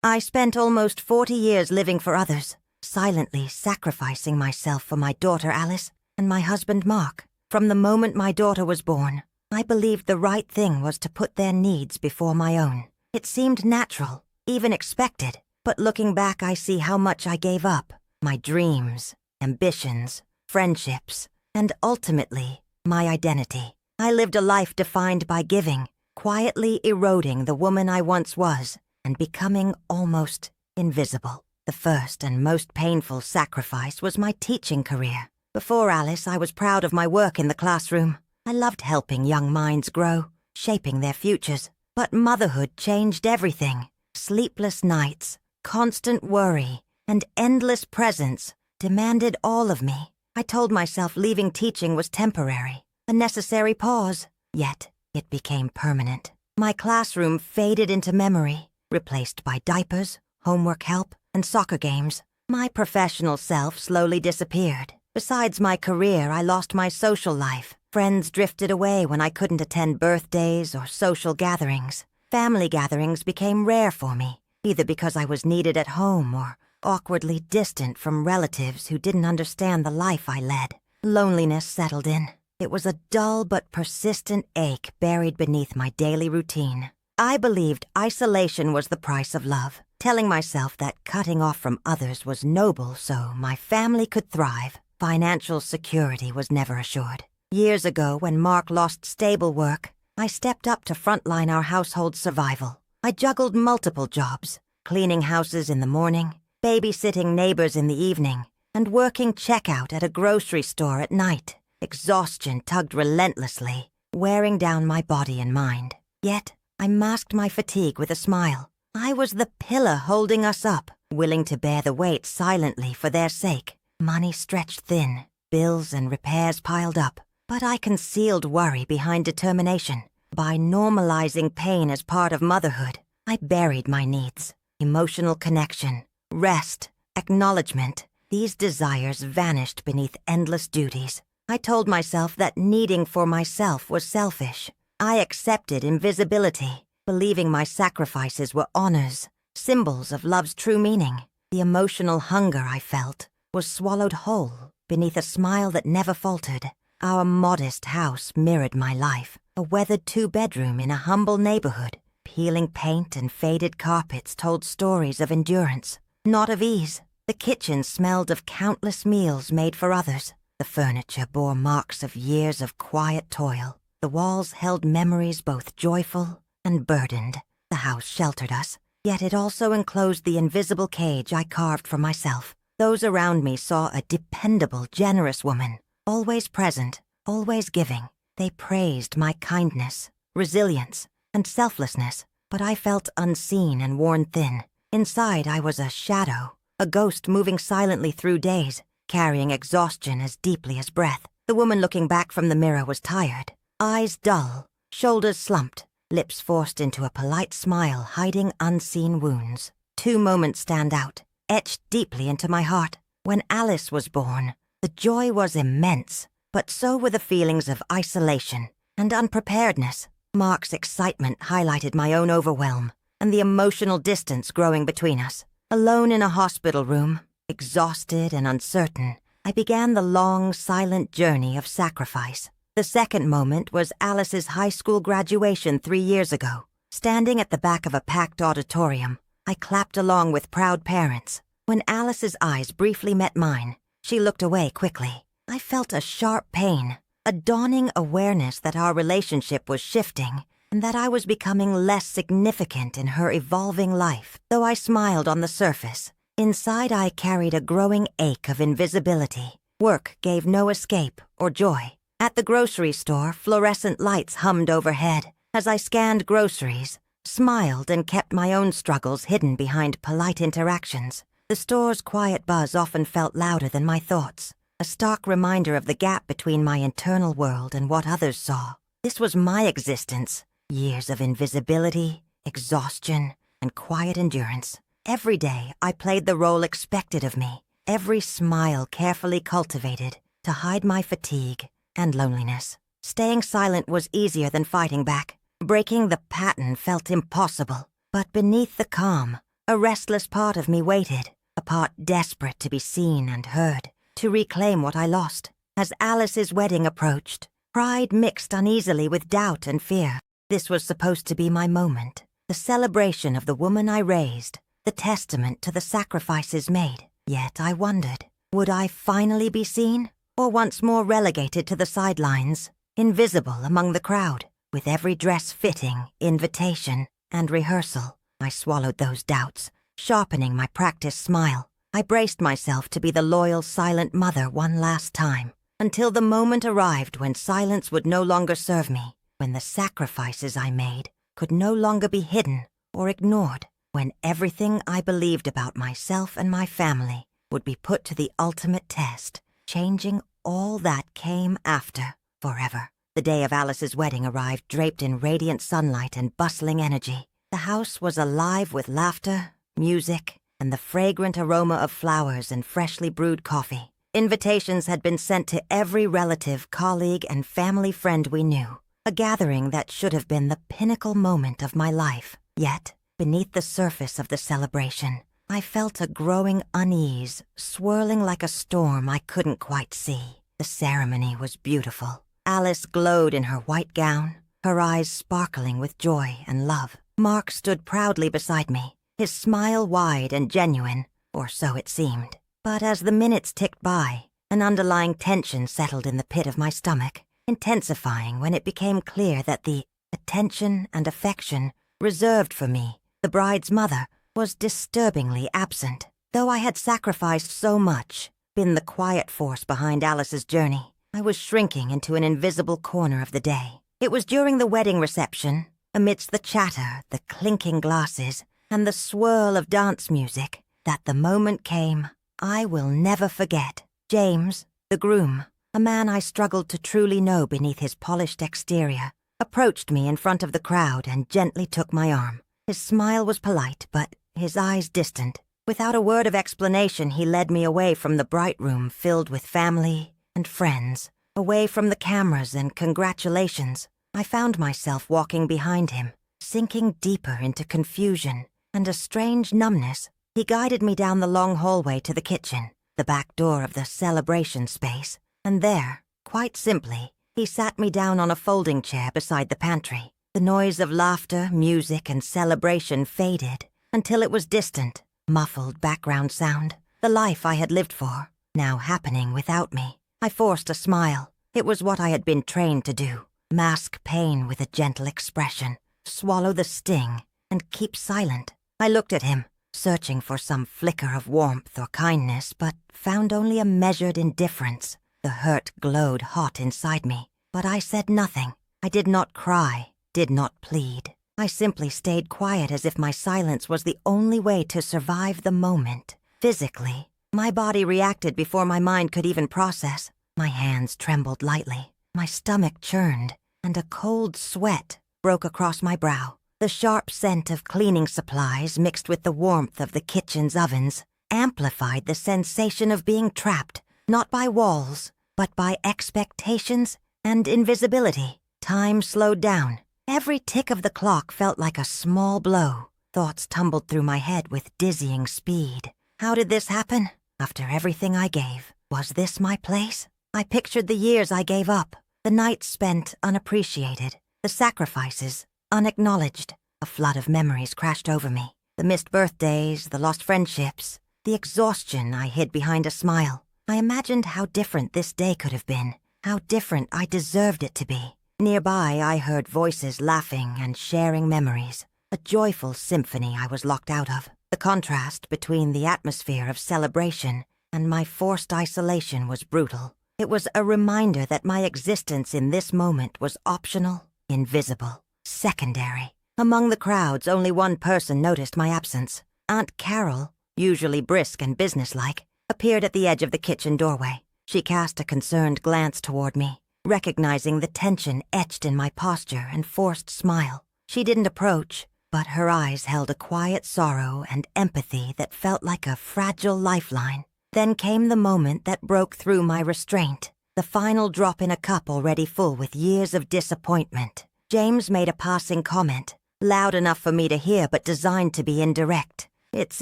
I spent almost 40 years living for others, silently sacrificing myself for my daughter Alice and my husband Mark. From the moment my daughter was born, I believed the right thing was to put their needs before my own. It seemed natural, even expected, but looking back I see how much I gave up. My dreams, ambitions, friendships, and ultimately, my identity. I lived a life defined by giving, quietly eroding the woman I once was, and becoming almost invisible. The first and most painful sacrifice was my teaching career. Before Alice, I was proud of my work in the classroom. I loved helping young minds grow, shaping their futures. But motherhood changed everything. Sleepless nights, constant worry, and endless presence demanded all of me. I told myself leaving teaching was temporary, a necessary pause. Yet, it became permanent. My classroom faded into memory, replaced by diapers, homework help, and soccer games. My professional self slowly disappeared. Besides my career, I lost my social life. Friends drifted away when I couldn't attend birthdays or social gatherings. Family gatherings became rare for me, either because I was needed at home or awkwardly distant from relatives who didn't understand the life I led. Loneliness settled in. It was a dull but persistent ache buried beneath my daily routine. I believed isolation was the price of love, telling myself that cutting off from others was noble so my family could thrive. Financial security was never assured. Years ago, when Mark lost stable work, I stepped up to frontline our household's survival. I juggled multiple jobs, cleaning houses in the morning, babysitting neighbors in the evening, and working checkout at a grocery store at night. Exhaustion tugged relentlessly, wearing down my body and mind. Yet, I masked my fatigue with a smile. I was the pillar holding us up, willing to bear the weight silently for their sake. Money stretched thin, bills and repairs piled up, but I concealed worry behind determination. By normalizing pain as part of motherhood, I buried my needs. Emotional connection, rest, acknowledgement. These desires vanished beneath endless duties. I told myself that needing for myself was selfish. I accepted invisibility, believing my sacrifices were honors, symbols of love's true meaning. The emotional hunger I felt was swallowed whole beneath a smile that never faltered. Our modest house mirrored my life, a weathered two-bedroom in a humble neighborhood. Peeling paint and faded carpets told stories of endurance, not of ease. The kitchen smelled of countless meals made for others. The furniture bore marks of years of quiet toil. The walls held memories both joyful and burdened. The house sheltered us, yet it also enclosed the invisible cage I carved for myself. Those around me saw a dependable, generous woman, always present, always giving. They praised my kindness, resilience, and selflessness, but I felt unseen and worn thin. Inside, I was a shadow, a ghost moving silently through days, carrying exhaustion as deeply as breath. The woman looking back from the mirror was tired, eyes dull, shoulders slumped, lips forced into a polite smile hiding unseen wounds. 2 moments stand out, etched deeply into my heart. When Alice was born, the joy was immense, but so were the feelings of isolation and unpreparedness. Mark's excitement highlighted my own overwhelm and the emotional distance growing between us. Alone in a hospital room, exhausted and uncertain, I began the long, silent journey of sacrifice. The second moment was Alice's high school graduation 3 years ago. Standing at the back of a packed auditorium, I clapped along with proud parents. When Alice's eyes briefly met mine, she looked away quickly. I felt a sharp pain, a dawning awareness that our relationship was shifting and that I was becoming less significant in her evolving life. Though I smiled on the surface, inside I carried a growing ache of invisibility. Work gave no escape or joy. At the grocery store, fluorescent lights hummed overhead. As I scanned groceries, smiled and kept my own struggles hidden behind polite interactions. The store's quiet buzz often felt louder than my thoughts, a stark reminder of the gap between my internal world and what others saw. This was my existence, years of invisibility, exhaustion, and quiet endurance. Every day I played the role expected of me, every smile carefully cultivated to hide my fatigue and loneliness. Staying silent was easier than fighting back. Breaking the pattern felt impossible. But beneath the calm, A restless part of me waited, a part desperate to be seen and heard, to reclaim what I lost. As Alice's wedding approached, pride mixed uneasily with doubt and fear. This was supposed to be my moment, the celebration of the woman I raised, the testament to the sacrifices made. Yet I wondered, would I finally be seen, or once more relegated to the sidelines, invisible among the crowd? With every dress fitting, invitation, and rehearsal, I swallowed those doubts, sharpening my practiced smile. I braced myself to be the loyal, silent mother one last time, until the moment arrived when silence would no longer serve me, when the sacrifices I made could no longer be hidden or ignored, when everything I believed about myself and my family would be put to the ultimate test, changing all that came after forever. The day of Alice's wedding arrived draped in radiant sunlight and bustling energy. The house was alive with laughter, music, and the fragrant aroma of flowers and freshly brewed coffee. Invitations had been sent to every relative, colleague, and family friend we knew, a gathering that should have been the pinnacle moment of my life. Yet, beneath the surface of the celebration, I felt a growing unease, swirling like a storm I couldn't quite see. The ceremony was beautiful. Alice glowed in her white gown, her eyes sparkling with joy and love. Mark stood proudly beside me, his smile wide and genuine, or so it seemed. But as the minutes ticked by, an underlying tension settled in the pit of my stomach, intensifying when it became clear that the attention and affection reserved for me, the bride's mother, was disturbingly absent. Though I had sacrificed so much, been the quiet force behind Alice's journey, I was shrinking into an invisible corner of the day. It was during the wedding reception, amidst the chatter, the clinking glasses, and the swirl of dance music, that the moment came I will never forget. James, the groom, a man I struggled to truly know beneath his polished exterior, approached me in front of the crowd and gently took my arm. His smile was polite, but his eyes distant. Without a word of explanation, he led me away from the bright room filled with family and friends, away from the cameras and congratulations. I found myself walking behind him, sinking deeper into confusion and a strange numbness. He guided me down the long hallway to the kitchen, the back door of the celebration space, and there, quite simply, he sat me down on a folding chair beside the pantry. The noise of laughter, music, and celebration faded until it was distant, muffled background sound, the life I had lived for, now happening without me. I forced a smile. It was what I had been trained to do. Mask pain with a gentle expression, swallow the sting, and keep silent. I looked at him, searching for some flicker of warmth or kindness, but found only a measured indifference. The hurt glowed hot inside me, but I said nothing. I did not cry, did not plead. I simply stayed quiet as if my silence was the only way to survive the moment. Physically, my body reacted before my mind could even process. My hands trembled lightly, my stomach churned, and a cold sweat broke across my brow. The sharp scent of cleaning supplies mixed with the warmth of the kitchen's ovens amplified the sensation of being trapped, not by walls, but by expectations and invisibility. Time slowed down. Every tick of the clock felt like a small blow. Thoughts tumbled through my head with dizzying speed. How did this happen? After everything I gave, was this my place? I pictured the years I gave up, the nights spent unappreciated, the sacrifices unacknowledged. A flood of memories crashed over me. The missed birthdays, the lost friendships, the exhaustion I hid behind a smile. I imagined how different this day could have been, how different I deserved it to be. Nearby, I heard voices laughing and sharing memories, a joyful symphony I was locked out of. The contrast between the atmosphere of celebration and my forced isolation was brutal. It was a reminder that my existence in this moment was optional, invisible, secondary. Among the crowds, only one person noticed my absence. Aunt Carol, usually brisk and businesslike, appeared at the edge of the kitchen doorway. She cast a concerned glance toward me, recognizing the tension etched in my posture and forced smile. She didn't approach, but her eyes held a quiet sorrow and empathy that felt like a fragile lifeline. Then came the moment that broke through my restraint, the final drop in a cup already full with years of disappointment. James made a passing comment, loud enough for me to hear but designed to be indirect. "It's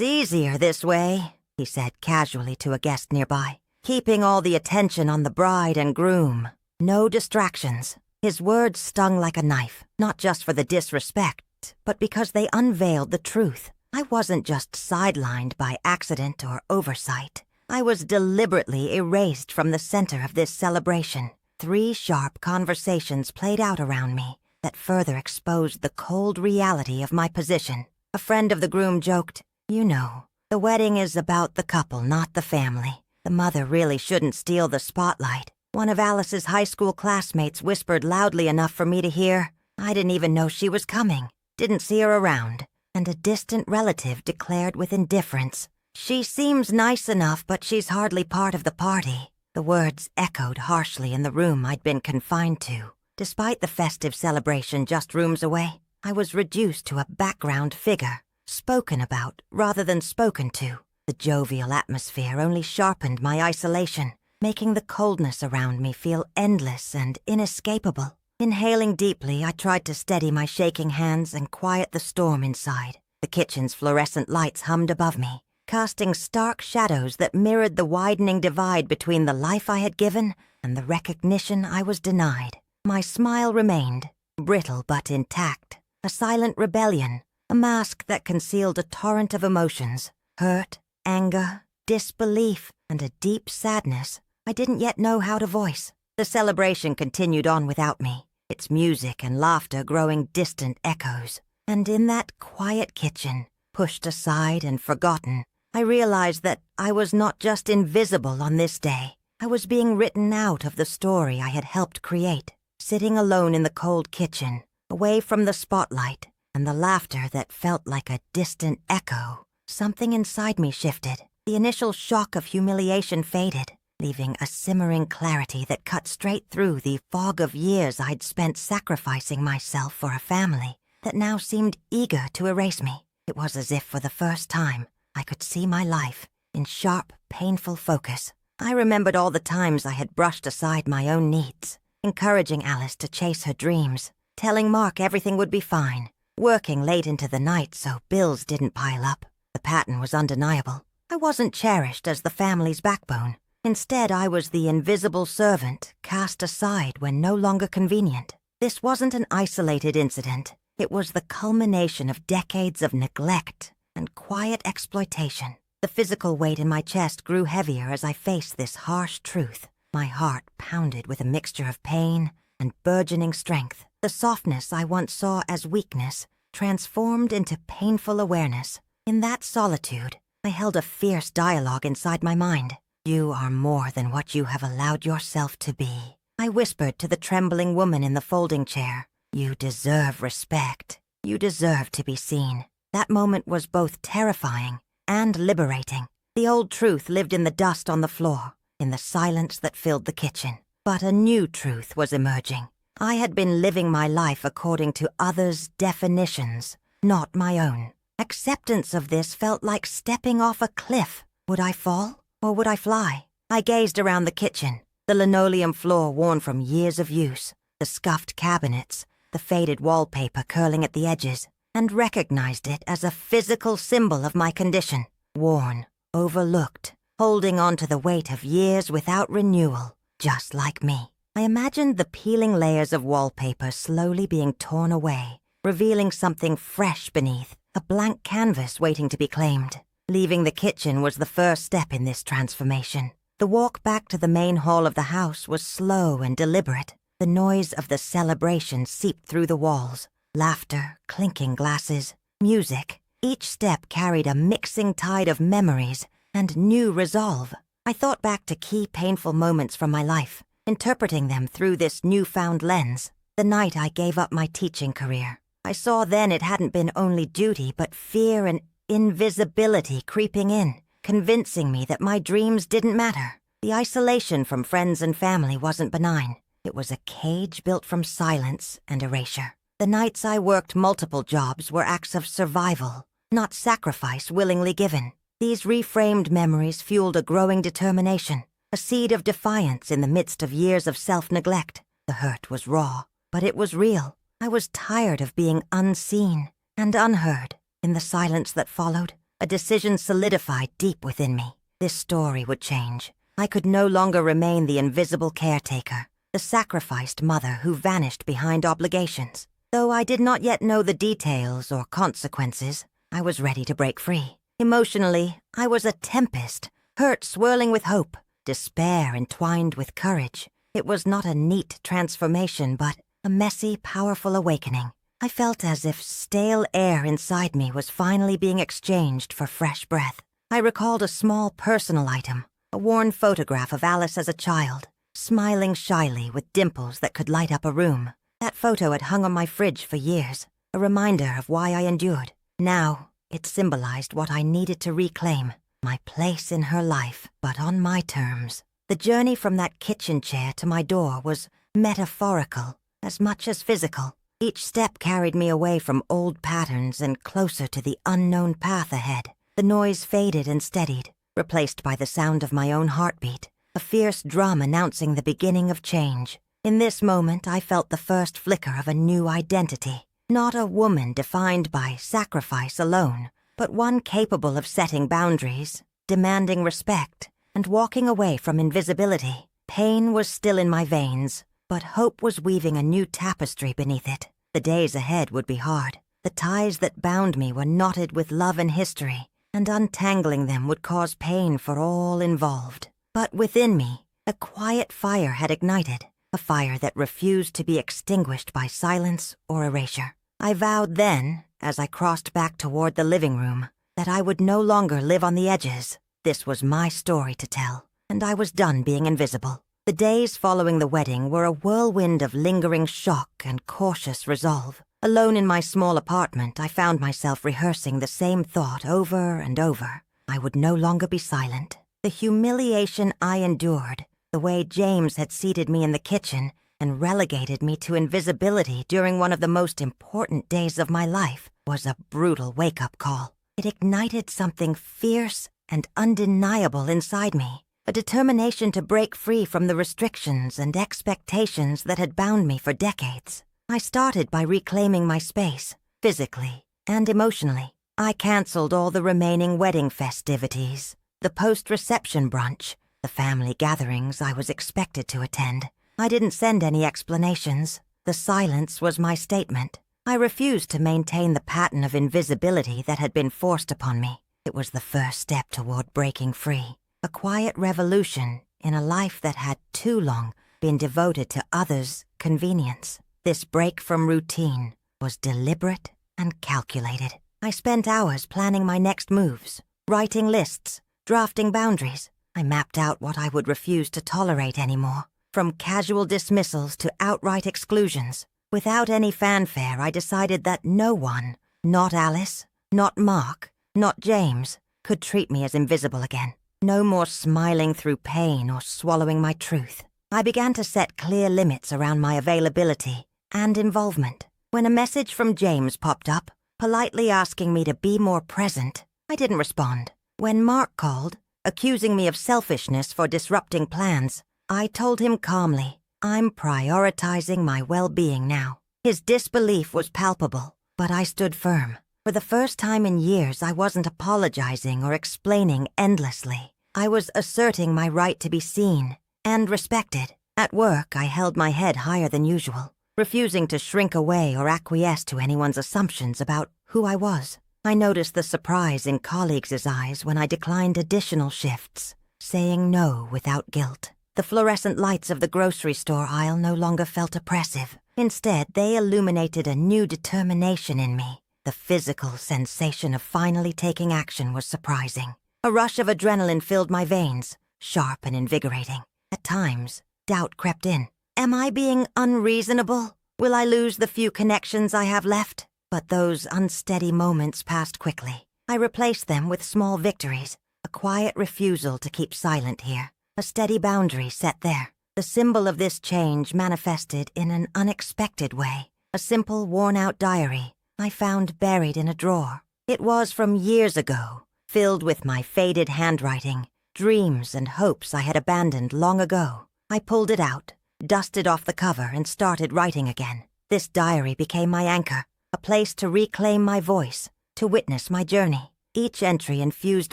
easier this way," he said casually to a guest nearby, keeping all the attention on the bride and groom. No distractions. His words stung like a knife, not just for the disrespect, but because they unveiled the truth. I wasn't just sidelined by accident or oversight. I was deliberately erased from the center of this celebration. 3 sharp conversations played out around me that further exposed the cold reality of my position. A friend of the groom joked, "You know, the wedding is about the couple, not the family. The mother really shouldn't steal the spotlight." One of Alice's high school classmates whispered loudly enough for me to hear. I didn't even know she was coming, didn't see her around, and a distant relative declared with indifference, "She seems nice enough, but she's hardly part of the party." The words echoed harshly in the room I'd been confined to. Despite the festive celebration just rooms away, I was reduced to a background figure, spoken about rather than spoken to. The jovial atmosphere only sharpened my isolation, making the coldness around me feel endless and inescapable. Inhaling deeply, I tried to steady my shaking hands and quiet the storm inside. The kitchen's fluorescent lights hummed above me, casting stark shadows that mirrored the widening divide between the life I had given and the recognition I was denied. My smile remained, brittle but intact, a silent rebellion, a mask that concealed a torrent of emotions, hurt, anger, disbelief, and a deep sadness I didn't yet know how to voice. The celebration continued on without me, its music and laughter growing distant echoes. And in that quiet kitchen, pushed aside and forgotten, I realized that I was not just invisible on this day. I was being written out of the story I had helped create. Sitting alone in the cold kitchen, away from the spotlight and the laughter that felt like a distant echo, something inside me shifted. The initial shock of humiliation faded, leaving a simmering clarity that cut straight through the fog of years I'd spent sacrificing myself for a family that now seemed eager to erase me. It was as if for the first time I could see my life in sharp, painful focus. I remembered all the times I had brushed aside my own needs, encouraging Alice to chase her dreams, telling Mark everything would be fine, working late into the night so bills didn't pile up. The pattern was undeniable. I wasn't cherished as the family's backbone. Instead, I was the invisible servant cast aside when no longer convenient. This wasn't an isolated incident. It was the culmination of decades of neglect and quiet exploitation. The physical weight in my chest grew heavier as I faced this harsh truth. My heart pounded with a mixture of pain and burgeoning strength. The softness I once saw as weakness transformed into painful awareness. In that solitude, I held a fierce dialogue inside my mind. "You are more than what you have allowed yourself to be," I whispered to the trembling woman in the folding chair. "You deserve respect. You deserve to be seen." That moment was both terrifying and liberating. The old truth lived in the dust on the floor, in the silence that filled the kitchen. But a new truth was emerging. I had been living my life according to others' definitions, not my own. Acceptance of this felt like stepping off a cliff. Would I fall, or would I fly? I gazed around the kitchen, the linoleum floor worn from years of use, the scuffed cabinets, the faded wallpaper curling at the edges, and recognized it as a physical symbol of my condition. Worn, overlooked, holding on to the weight of years without renewal, just like me. I imagined the peeling layers of wallpaper slowly being torn away, revealing something fresh beneath, a blank canvas waiting to be claimed. Leaving the kitchen was the first step in this transformation. The walk back to the main hall of the house was slow and deliberate. The noise of the celebration seeped through the walls. Laughter, clinking glasses, music. Each step carried a mixing tide of memories and new resolve. I thought back to key painful moments from my life, interpreting them through this newfound lens. The night I gave up my teaching career. I saw then it hadn't been only duty but fear and invisibility creeping in, convincing me that my dreams didn't matter. The isolation from friends and family wasn't benign. It was a cage built from silence and erasure. The nights I worked multiple jobs were acts of survival, not sacrifice willingly given. These reframed memories fueled a growing determination, a seed of defiance in the midst of years of self-neglect. The hurt was raw, but it was real. I was tired of being unseen and unheard. In the silence that followed, A decision solidified deep within me. This story would change. I could no longer remain the invisible caretaker, the sacrificed mother who vanished behind obligations. Though I did not yet know the details or consequences, I was ready to break free. Emotionally, I was a tempest, hurt swirling with hope, despair entwined with courage. It was not a neat transformation, but a messy, powerful awakening. I felt as if stale air inside me was finally being exchanged for fresh breath. I recalled a small personal item, a worn photograph of Alice as a child, smiling shyly with dimples that could light up a room. That photo had hung on my fridge for years, a reminder of why I endured. Now, it symbolized what I needed to reclaim, my place in her life, but on my terms. The journey from that kitchen chair to my door was metaphorical as much as physical. Each step carried me away from old patterns and closer to the unknown path ahead. The noise faded and steadied, replaced by the sound of my own heartbeat, a fierce drum announcing the beginning of change. In this moment, I felt the first flicker of a new identity. Not a woman defined by sacrifice alone, but one capable of setting boundaries, demanding respect, and walking away from invisibility. Pain was still in my veins, but hope was weaving a new tapestry beneath it. The days ahead would be hard. The ties that bound me were knotted with love and history, and untangling them would cause pain for all involved. But within me, a quiet fire had ignited, a fire that refused to be extinguished by silence or erasure. I vowed then, as I crossed back toward the living room, that I would no longer live on the edges. This was my story to tell, and I was done being invisible. The days following the wedding were a whirlwind of lingering shock and cautious resolve. Alone in my small apartment, I found myself rehearsing the same thought over and over. I would no longer be silent. The humiliation I endured, the way James had seated me in the kitchen and relegated me to invisibility during one of the most important days of my life, was a brutal wake-up call. It ignited something fierce and undeniable inside me. A determination to break free from the restrictions and expectations that had bound me for decades. I started by reclaiming my space, physically and emotionally. I canceled all the remaining wedding festivities, the post-reception brunch, the family gatherings I was expected to attend. I didn't send any explanations. The silence was my statement. I refused to maintain the pattern of invisibility that had been forced upon me. It was the first step toward breaking free. A quiet revolution in a life that had too long been devoted to others' convenience. This break from routine was deliberate and calculated. I spent hours planning my next moves, writing lists, drafting boundaries. I mapped out what I would refuse to tolerate anymore, from casual dismissals to outright exclusions. Without any fanfare, I decided that no one, not Alice, not Mark, not James, could treat me as invisible again. No more smiling through pain or swallowing my truth. I began to set clear limits around my availability and involvement. When a message from James popped up, politely asking me to be more present, I didn't respond. When Mark called, accusing me of selfishness for disrupting plans, I told him calmly, I'm prioritizing my well-being now. His disbelief was palpable, but I stood firm. For the first time in years, I wasn't apologizing or explaining endlessly. I was asserting my right to be seen and respected. At work, I held my head higher than usual, refusing to shrink away or acquiesce to anyone's assumptions about who I was. I noticed the surprise in colleagues' eyes when I declined additional shifts, saying no without guilt. The fluorescent lights of the grocery store aisle no longer felt oppressive. Instead, they illuminated a new determination in me. The physical sensation of finally taking action was surprising. A rush of adrenaline filled my veins, sharp and invigorating. At times, doubt crept in. Am I being unreasonable? Will I lose the few connections I have left? But those unsteady moments passed quickly. I replaced them with small victories, a quiet refusal to keep silent here, a steady boundary set there. The symbol of this change manifested in an unexpected way, a simple, worn-out diary I found buried in a drawer. It was from years ago, filled with my faded handwriting, dreams and hopes I had abandoned long ago. I pulled it out, dusted off the cover, and started writing again. This diary became my anchor, a place to reclaim my voice, to witness my journey. Each entry infused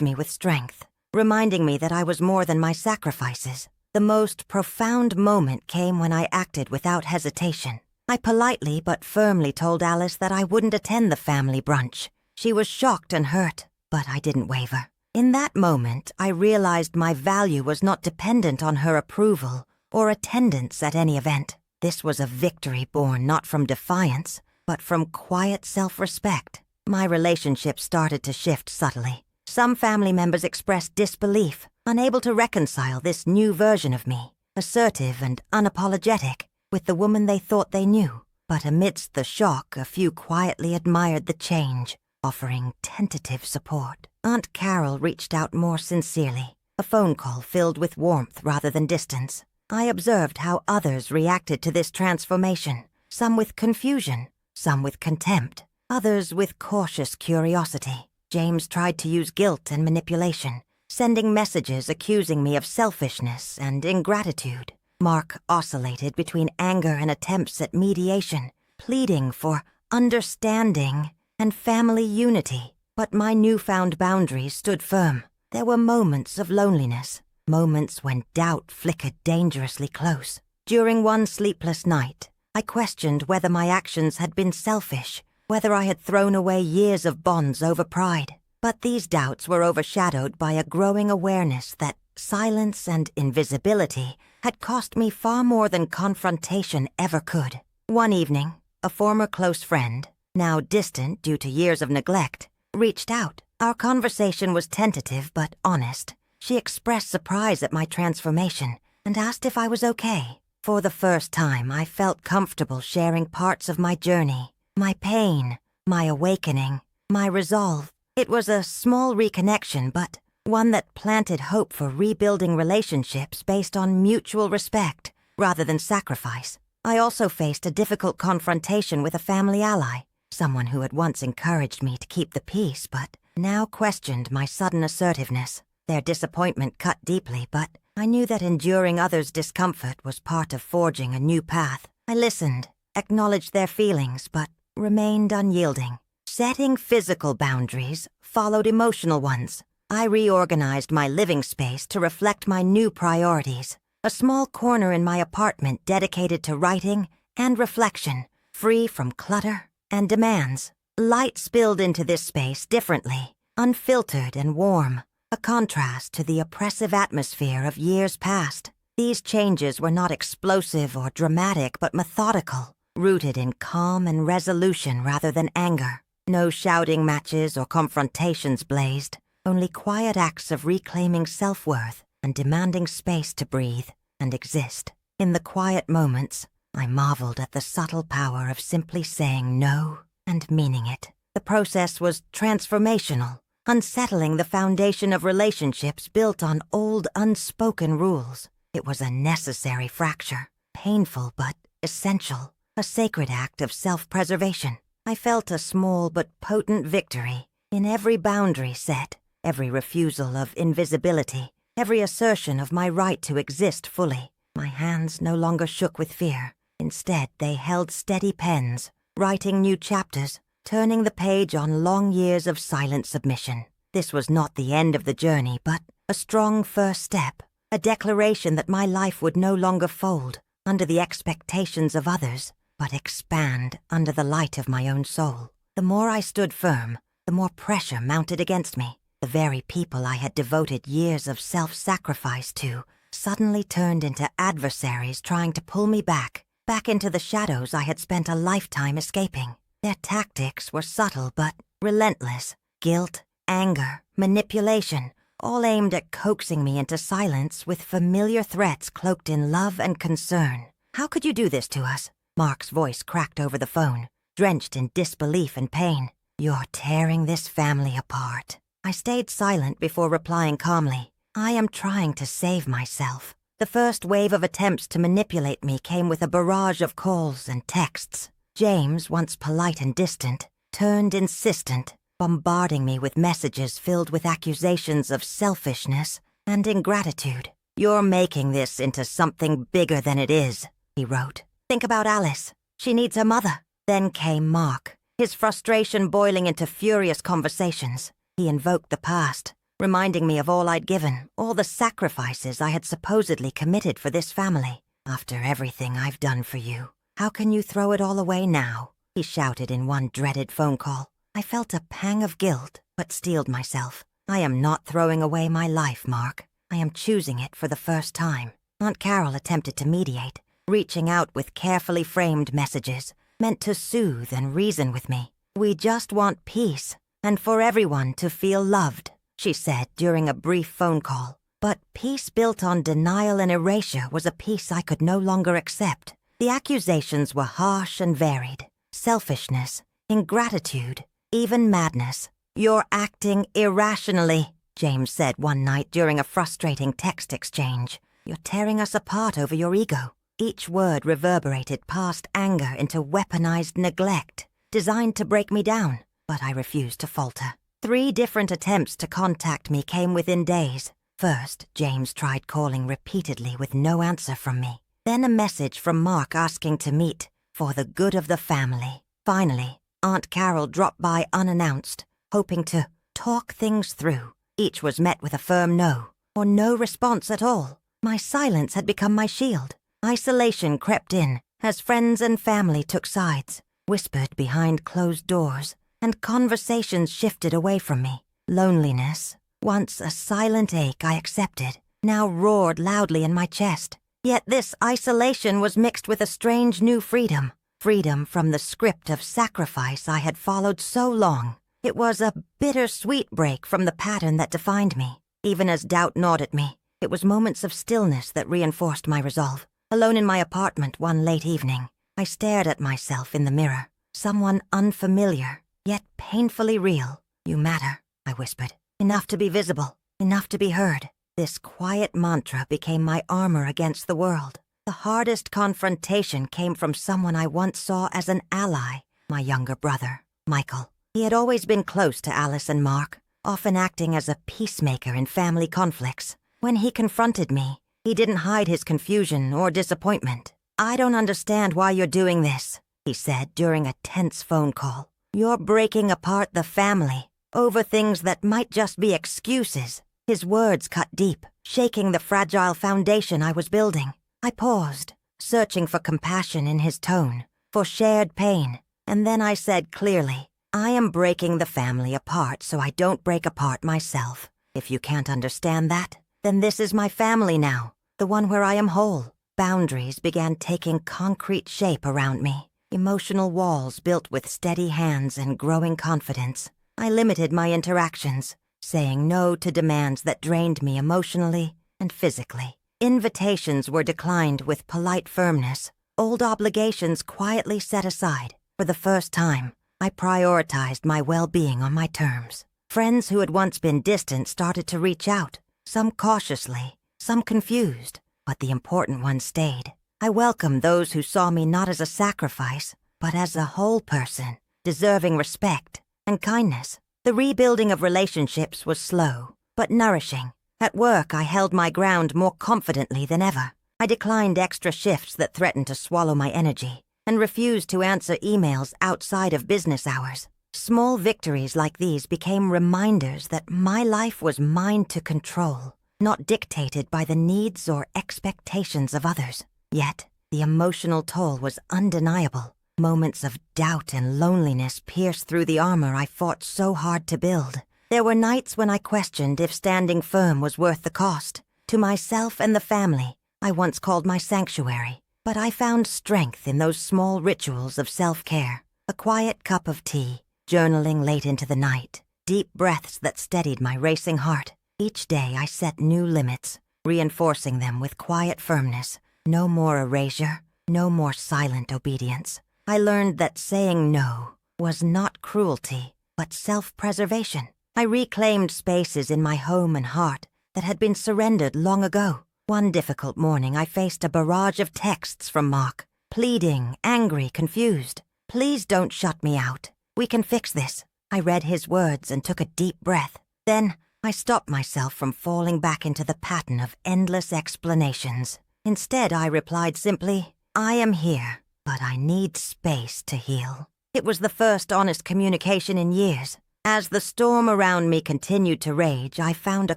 me with strength, reminding me that I was more than my sacrifices. The most profound moment came when I acted without hesitation. I politely but firmly told Alice that I wouldn't attend the family brunch. She was shocked and hurt, but I didn't waver. In that moment, I realized my value was not dependent on her approval or attendance at any event. This was a victory born not from defiance, but from quiet self-respect. My relationship started to shift subtly. Some family members expressed disbelief, unable to reconcile this new version of me, assertive and unapologetic, with the woman they thought they knew. But amidst the shock, a few quietly admired the change, offering tentative support. Aunt Carol reached out more sincerely, a phone call filled with warmth rather than distance. I observed how others reacted to this transformation, some with confusion, some with contempt, others with cautious curiosity. James tried to use guilt and manipulation, sending messages accusing me of selfishness and ingratitude. Mark oscillated between anger and attempts at mediation, pleading for understanding and family unity. But my newfound boundaries stood firm. There were moments of loneliness, moments when doubt flickered dangerously close. During one sleepless night, I questioned whether my actions had been selfish, whether I had thrown away years of bonds over pride. But these doubts were overshadowed by a growing awareness that silence and invisibility had cost me far more than confrontation ever could. One evening, a former close friend, now distant due to years of neglect, reached out. Our conversation was tentative but honest. She expressed surprise at my transformation and asked if I was okay. For the first time, I felt comfortable sharing parts of my journey, my pain, my awakening, my resolve. It was a small reconnection, but one that planted hope for rebuilding relationships based on mutual respect rather than sacrifice. I also faced a difficult confrontation with a family ally, someone who had once encouraged me to keep the peace but now questioned my sudden assertiveness. Their disappointment cut deeply, but I knew that enduring others' discomfort was part of forging a new path. I listened, acknowledged their feelings, but remained unyielding. Setting physical boundaries followed emotional ones. I reorganized my living space to reflect my new priorities. A small corner in my apartment dedicated to writing and reflection, free from clutter and demands. Light spilled into this space differently, unfiltered and warm, a contrast to the oppressive atmosphere of years past. These changes were not explosive or dramatic but methodical, rooted in calm and resolution rather than anger. No shouting matches or confrontations blazed, only quiet acts of reclaiming self-worth and demanding space to breathe and exist. In the quiet moments, I marveled at the subtle power of simply saying no and meaning it. The process was transformational, unsettling the foundation of relationships built on old unspoken rules. It was a necessary fracture, painful but essential, a sacred act of self-preservation. I felt a small but potent victory in every boundary set, every refusal of invisibility, every assertion of my right to exist fully. My hands no longer shook with fear. Instead, they held steady pens, writing new chapters, turning the page on long years of silent submission. This was not the end of the journey, but a strong first step, a declaration that my life would no longer fold under the expectations of others, but expand under the light of my own soul. The more I stood firm, the more pressure mounted against me. The very people I had devoted years of self-sacrifice to suddenly turned into adversaries trying to pull me back into the shadows I had spent a lifetime escaping. Their tactics were subtle but relentless. Guilt, anger, manipulation, all aimed at coaxing me into silence with familiar threats cloaked in love and concern. "How could you do this to us?" Mark's voice cracked over the phone, drenched in disbelief and pain. "You're tearing this family apart." I stayed silent before replying calmly. "I am trying to save myself." The first wave of attempts to manipulate me came with a barrage of calls and texts. James, once polite and distant, turned insistent, bombarding me with messages filled with accusations of selfishness and ingratitude. "You're making this into something bigger than it is," he wrote. "Think about Alice. She needs her mother." Then came Mark, his frustration boiling into furious conversations. He invoked the past, reminding me of all I'd given, all the sacrifices I had supposedly committed for this family. After everything I've done for you, how can you throw it all away now? He shouted in one dreaded phone call. I felt a pang of guilt, but steeled myself. I am not throwing away my life, Mark. I am choosing it for the first time. Aunt Carol attempted to mediate, reaching out with carefully framed messages, meant to soothe and reason with me. We just want peace, and for everyone to feel loved, she said during a brief phone call. But peace built on denial and erasure was a peace I could no longer accept. The accusations were harsh and varied. Selfishness, ingratitude, even madness. You're acting irrationally, James said one night during a frustrating text exchange. You're tearing us apart over your ego. Each word reverberated past anger into weaponized neglect, designed to break me down, but I refused to falter. 3 different attempts to contact me came within days. First, James tried calling repeatedly with no answer from me. Then a message from Mark asking to meet, for the good of the family. Finally, Aunt Carol dropped by unannounced, hoping to talk things through. Each was met with a firm no, or no response at all. My silence had become my shield. Isolation crept in as friends and family took sides, whispered behind closed doors, and conversations shifted away from me. Loneliness, once a silent ache I accepted, now roared loudly in my chest. Yet this isolation was mixed with a strange new freedom. Freedom from the script of sacrifice I had followed so long. It was a bittersweet break from the pattern that defined me. Even as doubt gnawed at me, it was moments of stillness that reinforced my resolve. Alone in my apartment one late evening, I stared at myself in the mirror. Someone unfamiliar, yet painfully real. You matter, I whispered. Enough to be visible, enough to be heard. This quiet mantra became my armor against the world. The hardest confrontation came from someone I once saw as an ally, my younger brother, Michael. He had always been close to Alice and Mark, often acting as a peacemaker in family conflicts. When he confronted me, he didn't hide his confusion or disappointment. I don't understand why you're doing this, he said during a tense phone call. You're breaking apart the family over things that might just be excuses. His words cut deep, shaking the fragile foundation I was building. I paused, searching for compassion in his tone, for shared pain, and then I said clearly, I am breaking the family apart so I don't break apart myself. If you can't understand that, then this is my family now, the one where I am whole. Boundaries began taking concrete shape around me, emotional walls built with steady hands and growing confidence. I limited my interactions, saying no to demands that drained me emotionally and physically. Invitations were declined with polite firmness, old obligations quietly set aside. For the first time, I prioritized my well-being on my terms. Friends who had once been distant started to reach out, some cautiously, some confused, but the important ones stayed. I welcomed those who saw me not as a sacrifice, but as a whole person, deserving respect and kindness. The rebuilding of relationships was slow, but nourishing. At work, I held my ground more confidently than ever. I declined extra shifts that threatened to swallow my energy, and refused to answer emails outside of business hours. Small victories like these became reminders that my life was mine to control, not dictated by the needs or expectations of others. Yet, the emotional toll was undeniable. Moments of doubt and loneliness pierced through the armor I fought so hard to build. There were nights when I questioned if standing firm was worth the cost. To myself and the family, I once called my sanctuary, but I found strength in those small rituals of self-care. A quiet cup of tea, journaling late into the night, deep breaths that steadied my racing heart. Each day I set new limits, reinforcing them with quiet firmness. No more erasure, no more silent obedience. I learned that saying no was not cruelty, but self-preservation. I reclaimed spaces in my home and heart that had been surrendered long ago. One difficult morning, I faced a barrage of texts from Mark, pleading, angry, confused. Please don't shut me out. We can fix this. I read his words and took a deep breath. Then, I stopped myself from falling back into the pattern of endless explanations. Instead, I replied simply, I am here, but I need space to heal. It was the first honest communication in years. As the storm around me continued to rage, I found a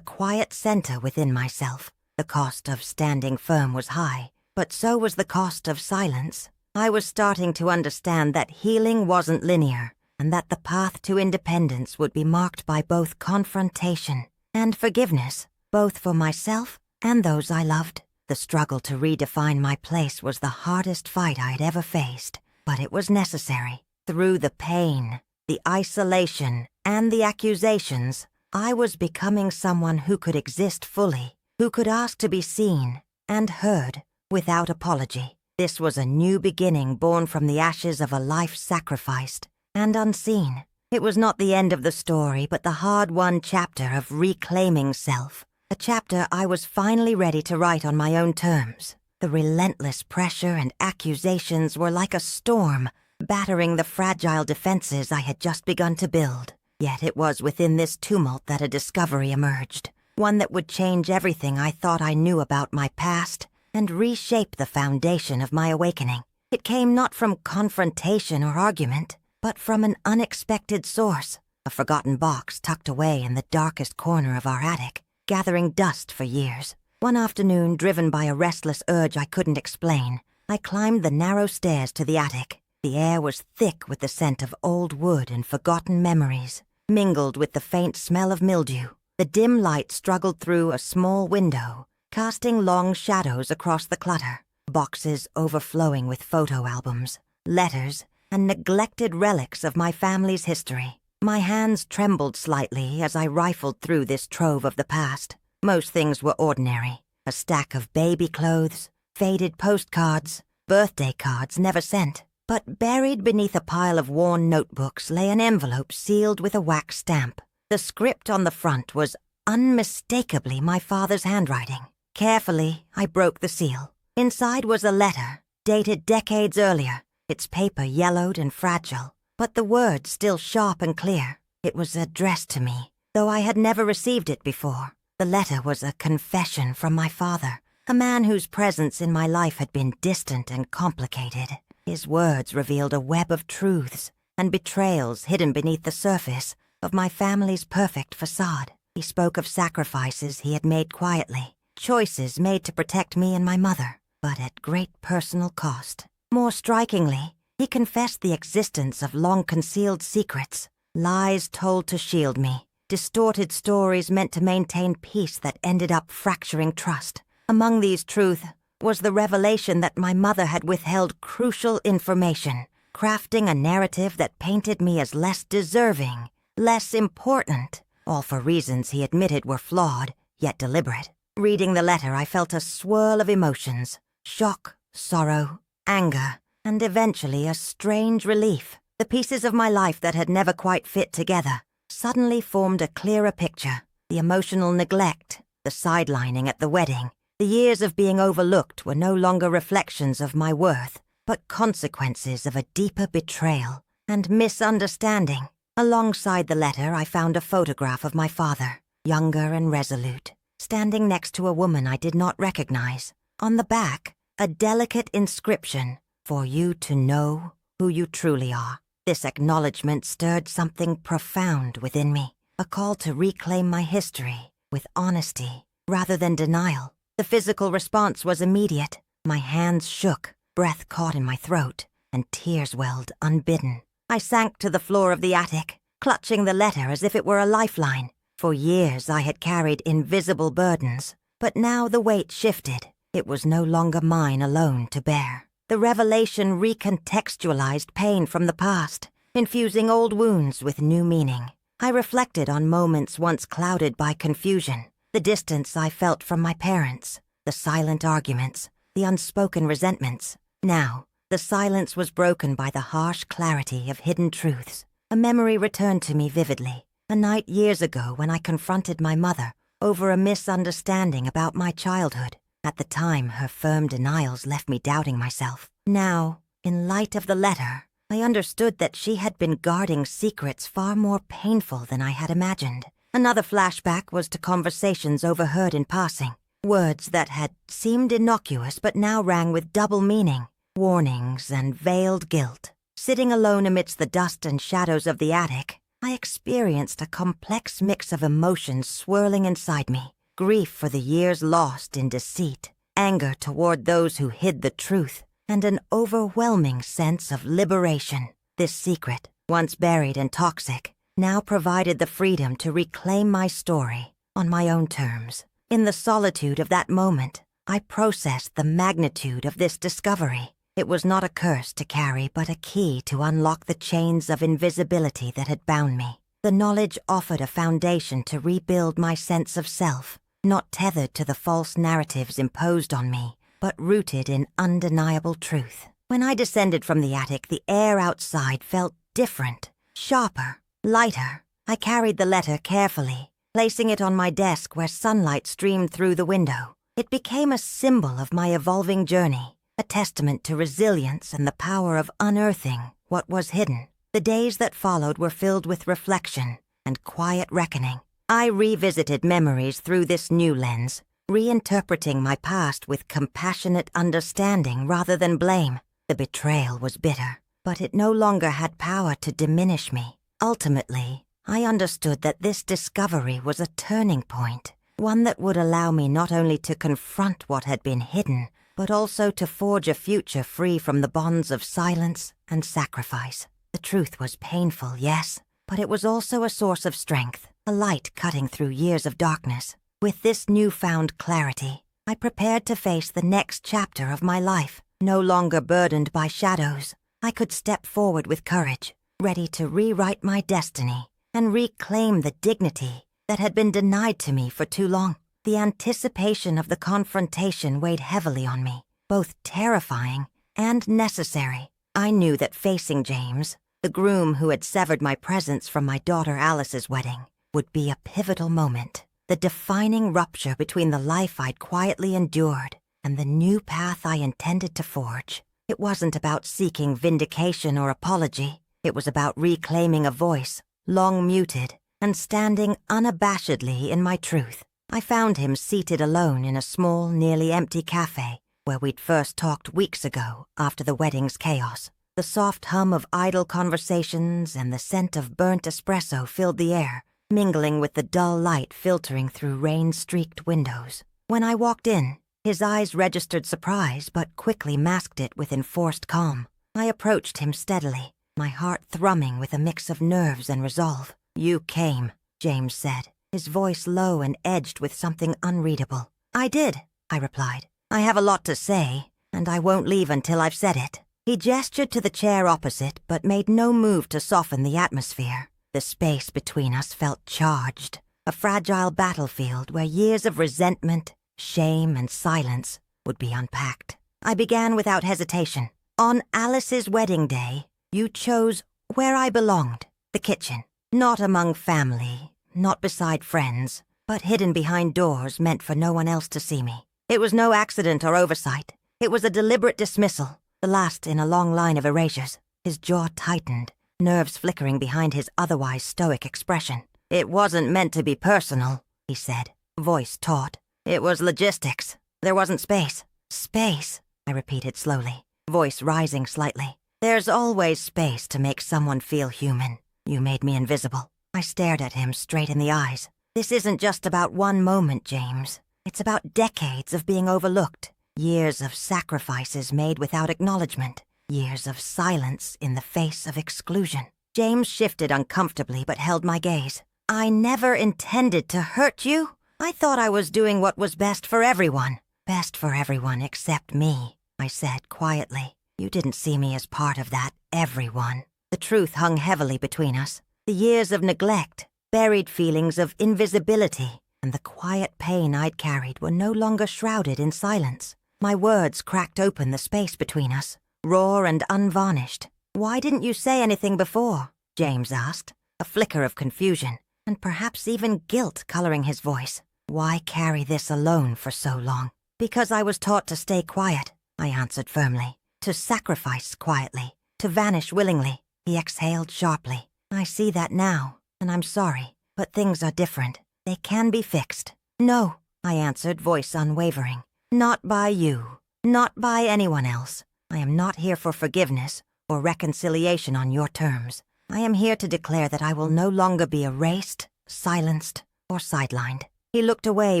quiet center within myself. The cost of standing firm was high, but so was the cost of silence. I was starting to understand that healing wasn't linear, and that the path to independence would be marked by both confrontation and forgiveness, both for myself and those I loved. The struggle to redefine my place was the hardest fight I'd ever faced, but it was necessary. Through the pain, the isolation, and the accusations, I was becoming someone who could exist fully, who could ask to be seen and heard without apology. This was a new beginning born from the ashes of a life sacrificed and unseen. It was not the end of the story, but the hard-won chapter of reclaiming self. A chapter I was finally ready to write on my own terms. The relentless pressure and accusations were like a storm, battering the fragile defenses I had just begun to build. Yet it was within this tumult that a discovery emerged, one that would change everything I thought I knew about my past and reshape the foundation of my awakening. It came not from confrontation or argument, but from an unexpected source, a forgotten box tucked away in the darkest corner of our attic, gathering dust for years. One afternoon, driven by a restless urge I couldn't explain, I climbed the narrow stairs to the attic. The air was thick with the scent of old wood and forgotten memories, mingled with the faint smell of mildew. The dim light struggled through a small window, casting long shadows across the clutter, boxes overflowing with photo albums, letters, and neglected relics of my family's history. My hands trembled slightly as I rifled through this trove of the past. Most things were ordinary. A stack of baby clothes, faded postcards, birthday cards never sent. But buried beneath a pile of worn notebooks lay an envelope sealed with a wax stamp. The script on the front was unmistakably my father's handwriting. Carefully, I broke the seal. Inside was a letter, dated decades earlier, its paper yellowed and fragile, but the words still sharp and clear. It was addressed to me, though I had never received it before. The letter was a confession from my father, a man whose presence in my life had been distant and complicated. His words revealed a web of truths and betrayals hidden beneath the surface of my family's perfect facade. He spoke of sacrifices he had made quietly, choices made to protect me and my mother, but at great personal cost. More strikingly, he confessed the existence of long-concealed secrets, lies told to shield me, distorted stories meant to maintain peace that ended up fracturing trust. Among these truths was the revelation that my mother had withheld crucial information, crafting a narrative that painted me as less deserving, less important, all for reasons he admitted were flawed, yet deliberate. Reading the letter, I felt a swirl of emotions: shock, sorrow, anger, and eventually a strange relief. The pieces of my life that had never quite fit together suddenly formed a clearer picture. The emotional neglect, the sidelining at the wedding, the years of being overlooked were no longer reflections of my worth, but consequences of a deeper betrayal and misunderstanding. Alongside the letter, I found a photograph of my father, younger and resolute, standing next to a woman I did not recognize. On the back, a delicate inscription: "For you to know who you truly are." This acknowledgement stirred something profound within me, a call to reclaim my history with honesty rather than denial. The physical response was immediate. My hands shook, breath caught in my throat, and tears welled unbidden. I sank to the floor of the attic, clutching the letter as if it were a lifeline. For years I had carried invisible burdens, but now the weight shifted. It was no longer mine alone to bear. The revelation recontextualized pain from the past, infusing old wounds with new meaning. I reflected on moments once clouded by confusion, the distance I felt from my parents, the silent arguments, the unspoken resentments. Now, the silence was broken by the harsh clarity of hidden truths. A memory returned to me vividly, a night years ago when I confronted my mother over a misunderstanding about my childhood. At the time, her firm denials left me doubting myself. Now, in light of the letter, I understood that she had been guarding secrets far more painful than I had imagined. Another flashback was to conversations overheard in passing, words that had seemed innocuous but now rang with double meaning, warnings and veiled guilt. Sitting alone amidst the dust and shadows of the attic, I experienced a complex mix of emotions swirling inside me. Grief for the years lost in deceit, anger toward those who hid the truth, and an overwhelming sense of liberation. This secret, once buried and toxic, now provided the freedom to reclaim my story on my own terms. In the solitude of that moment, I processed the magnitude of this discovery. It was not a curse to carry, but a key to unlock the chains of invisibility that had bound me. The knowledge offered a foundation to rebuild my sense of self, not tethered to the false narratives imposed on me, but rooted in undeniable truth. When I descended from the attic, the air outside felt different, sharper, lighter. I carried the letter carefully, placing it on my desk where sunlight streamed through the window. It became a symbol of my evolving journey, a testament to resilience and the power of unearthing what was hidden. The days that followed were filled with reflection and quiet reckoning. I revisited memories through this new lens, reinterpreting my past with compassionate understanding rather than blame. The betrayal was bitter, but it no longer had power to diminish me. Ultimately, I understood that this discovery was a turning point, one that would allow me not only to confront what had been hidden, but also to forge a future free from the bonds of silence and sacrifice. The truth was painful, yes, but it was also a source of strength, a light cutting through years of darkness. With this newfound clarity, I prepared to face the next chapter of my life. No longer burdened by shadows, I could step forward with courage, ready to rewrite my destiny and reclaim the dignity that had been denied to me for too long. The anticipation of the confrontation weighed heavily on me, both terrifying and necessary. I knew that facing James, the groom who had severed my presence from my daughter Alice's wedding, would be a pivotal moment, the defining rupture between the life I'd quietly endured and the new path I intended to forge. It wasn't about seeking vindication or apology. It was about reclaiming a voice, long muted, and standing unabashedly in my truth. I found him seated alone in a small, nearly empty cafe where we'd first talked weeks ago after the wedding's chaos. The soft hum of idle conversations and the scent of burnt espresso filled the air, mingling with the dull light filtering through rain-streaked windows. When I walked in, his eyes registered surprise but quickly masked it with enforced calm. I approached him steadily, my heart thrumming with a mix of nerves and resolve. "You came," James said, his voice low and edged with something unreadable. "I did," I replied. "I have a lot to say, and I won't leave until I've said it." He gestured to the chair opposite but made no move to soften the atmosphere. The space between us felt charged, a fragile battlefield where years of resentment, shame, and silence would be unpacked. I began without hesitation. "On Alice's wedding day, you chose where I belonged, the kitchen. Not among family, not beside friends, but hidden behind doors meant for no one else to see me. It was no accident or oversight. It was a deliberate dismissal, the last in a long line of erasures." His jaw tightened, nerves flickering behind his otherwise stoic expression. "It wasn't meant to be personal," he said, voice taut. "It was logistics. There wasn't space." "Space," I repeated slowly, voice rising slightly. "There's always space to make someone feel human. You made me invisible." I stared at him straight in the eyes. "This isn't just about one moment, James. It's about decades of being overlooked, years of sacrifices made without acknowledgement, years of silence in the face of exclusion." James shifted uncomfortably but held my gaze. "I never intended to hurt you. I thought I was doing what was best for everyone." "Best for everyone except me," I said quietly. "You didn't see me as part of that everyone." The truth hung heavily between us. The years of neglect, buried feelings of invisibility, and the quiet pain I'd carried were no longer shrouded in silence. My words cracked open the space between us, raw and unvarnished. "Why didn't you say anything before?" James asked, a flicker of confusion, and perhaps even guilt coloring his voice. "Why carry this alone for so long?" "Because I was taught to stay quiet," I answered firmly. "To sacrifice quietly, to vanish willingly." He exhaled sharply. "I see that now, and I'm sorry, but things are different. They can be fixed." "No," I answered, voice unwavering. "Not by you. Not by anyone else. I am not here for forgiveness or reconciliation on your terms. I am here to declare that I will no longer be erased, silenced, or sidelined." He looked away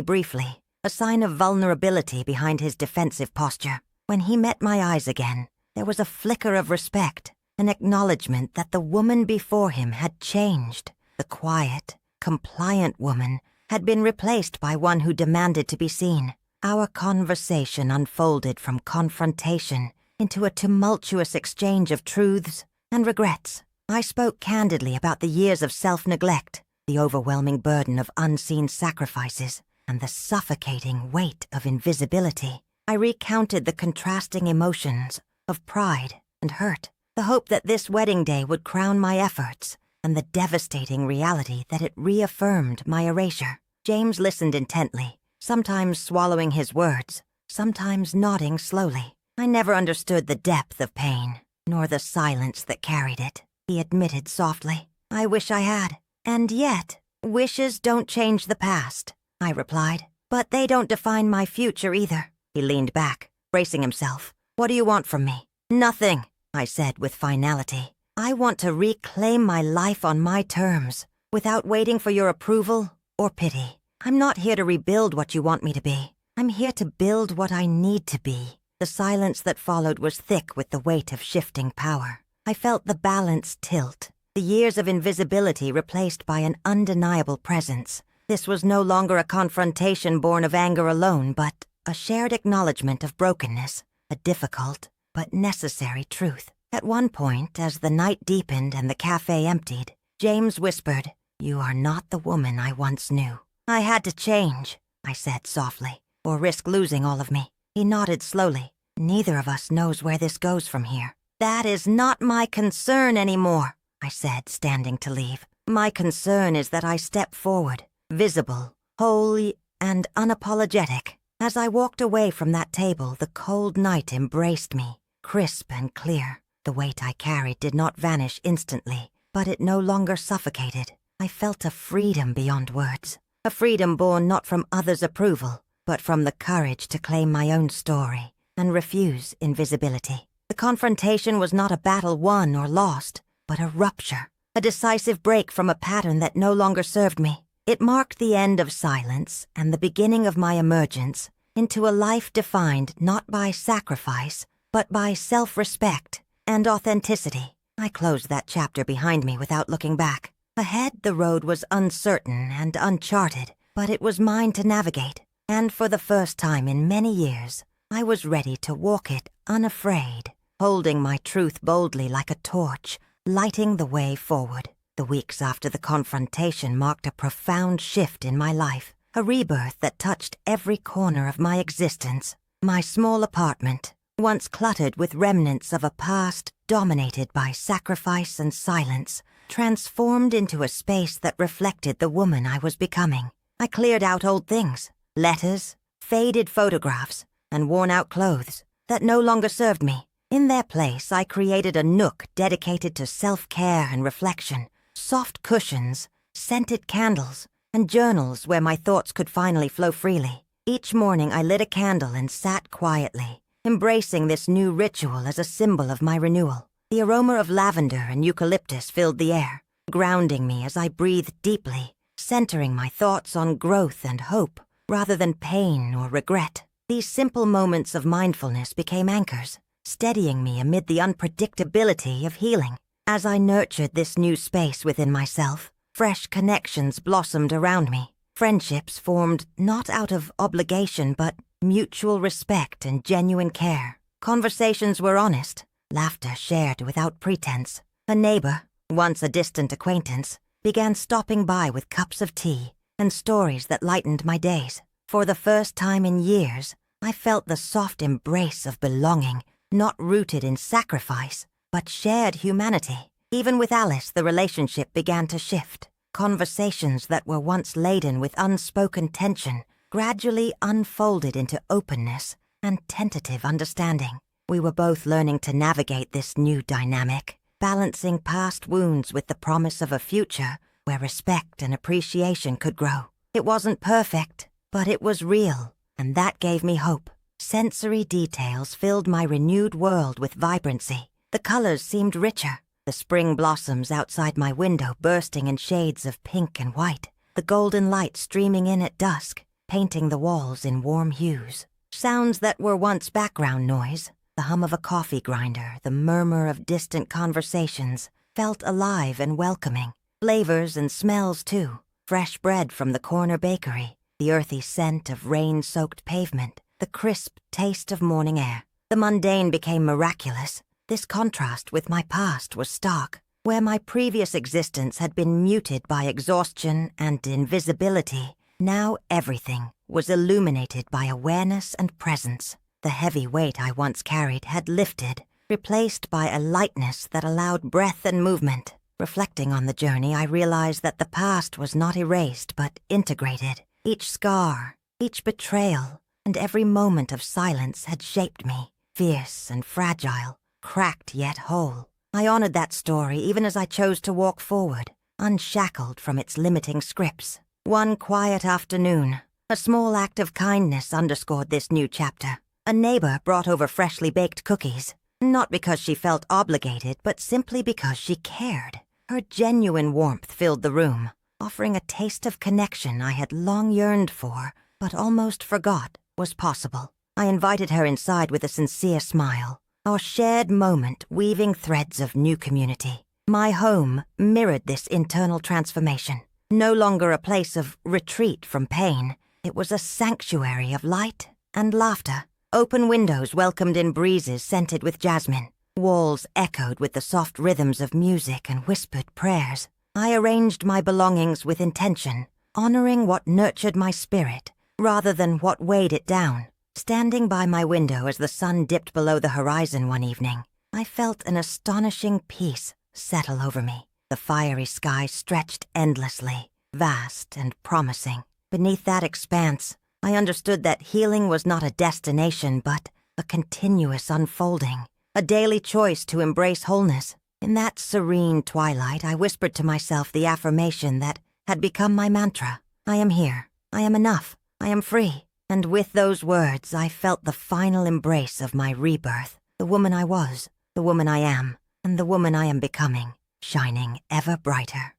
briefly, a sign of vulnerability behind his defensive posture. When he met my eyes again, there was a flicker of respect, an acknowledgement that the woman before him had changed. The quiet, compliant woman had been replaced by one who demanded to be seen. Our conversation unfolded from confrontation into a tumultuous exchange of truths and regrets. I spoke candidly about the years of self-neglect, the overwhelming burden of unseen sacrifices, and the suffocating weight of invisibility. I recounted the contrasting emotions of pride and hurt, the hope that this wedding day would crown my efforts, and the devastating reality that it reaffirmed my erasure. James listened intently, sometimes swallowing his words, sometimes nodding slowly. I never understood the depth of pain, nor the silence that carried it, he admitted softly. I wish I had. And yet, wishes don't change the past, I replied. But they don't define my future either. He leaned back, bracing himself. What do you want from me? Nothing, I said with finality. I want to reclaim my life on my terms, without waiting for your approval or pity. I'm not here to rebuild what you want me to be. I'm here to build what I need to be. The silence that followed was thick with the weight of shifting power. I felt the balance tilt, the years of invisibility replaced by an undeniable presence. This was no longer a confrontation born of anger alone, but a shared acknowledgement of brokenness, a difficult but necessary truth. At one point, as the night deepened and the cafe emptied, James whispered, "You are not the woman I once knew." I had to change, I said softly, or risk losing all of me. He nodded slowly. Neither of us knows where this goes from here. That is not my concern anymore, I said, standing to leave. My concern is that I step forward, visible, whole, and unapologetic. As I walked away from that table, the cold night embraced me, crisp and clear. The weight I carried did not vanish instantly, but it no longer suffocated. I felt a freedom beyond words, a freedom born not from others' approval, but from the courage to claim my own story and refuse invisibility. The confrontation was not a battle won or lost, but a rupture, a decisive break from a pattern that no longer served me. It marked the end of silence and the beginning of my emergence into a life defined not by sacrifice, but by self-respect and authenticity. I closed that chapter behind me without looking back. Ahead, the road was uncertain and uncharted, but it was mine to navigate. And for the first time in many years, I was ready to walk it unafraid, holding my truth boldly like a torch, lighting the way forward. The weeks after the confrontation marked a profound shift in my life, a rebirth that touched every corner of my existence. My small apartment, once cluttered with remnants of a past dominated by sacrifice and silence, transformed into a space that reflected the woman I was becoming. I cleared out old things, letters, faded photographs, and worn-out clothes that no longer served me. In their place, I created a nook dedicated to self-care and reflection, soft cushions, scented candles, and journals where my thoughts could finally flow freely. Each morning, I lit a candle and sat quietly, embracing this new ritual as a symbol of my renewal. The aroma of lavender and eucalyptus filled the air, grounding me as I breathed deeply, centering my thoughts on growth and hope, rather than pain or regret. These simple moments of mindfulness became anchors, steadying me amid the unpredictability of healing. As I nurtured this new space within myself, fresh connections blossomed around me. Friendships formed not out of obligation but mutual respect and genuine care. Conversations were honest, laughter shared without pretense. A neighbor, once a distant acquaintance, began stopping by with cups of tea and stories that lightened my days. For the first time in years, I felt the soft embrace of belonging, not rooted in sacrifice, but shared humanity. Even with Alice, the relationship began to shift. Conversations that were once laden with unspoken tension gradually unfolded into openness and tentative understanding. We were both learning to navigate this new dynamic, balancing past wounds with the promise of a future where respect and appreciation could grow. It wasn't perfect, but it was real, and that gave me hope. Sensory details filled my renewed world with vibrancy. The colors seemed richer, the spring blossoms outside my window bursting in shades of pink and white, the golden light streaming in at dusk, painting the walls in warm hues. Sounds that were once background noise, the hum of a coffee grinder, the murmur of distant conversations, felt alive and welcoming. Flavors and smells, too. Fresh bread from the corner bakery, the earthy scent of rain-soaked pavement, the crisp taste of morning air. The mundane became miraculous. This contrast with my past was stark. Where my previous existence had been muted by exhaustion and invisibility, now everything was illuminated by awareness and presence. The heavy weight I once carried had lifted, replaced by a lightness that allowed breath and movement. Reflecting on the journey, I realized that the past was not erased but integrated. Each scar, each betrayal, and every moment of silence had shaped me, fierce and fragile, cracked yet whole. I honored that story even as I chose to walk forward, unshackled from its limiting scripts. One quiet afternoon, a small act of kindness underscored this new chapter. A neighbor brought over freshly baked cookies, not because she felt obligated, but simply because she cared. Her genuine warmth filled the room, offering a taste of connection I had long yearned for, but almost forgot was possible. I invited her inside with a sincere smile, our shared moment weaving threads of new community. My home mirrored this internal transformation. No longer a place of retreat from pain, it was a sanctuary of light and laughter. Open windows welcomed in breezes scented with jasmine. Walls echoed with the soft rhythms of music and whispered prayers. I arranged my belongings with intention, honoring what nurtured my spirit rather than what weighed it down. Standing by my window as the sun dipped below the horizon one evening, I felt an astonishing peace settle over me. The fiery sky stretched endlessly, vast and promising. Beneath that expanse, I understood that healing was not a destination but a continuous unfolding, a daily choice to embrace wholeness. In that serene twilight, I whispered to myself the affirmation that had become my mantra. I am here. I am enough. I am free. And with those words, I felt the final embrace of my rebirth, the woman I was, the woman I am, and the woman I am becoming, shining ever brighter.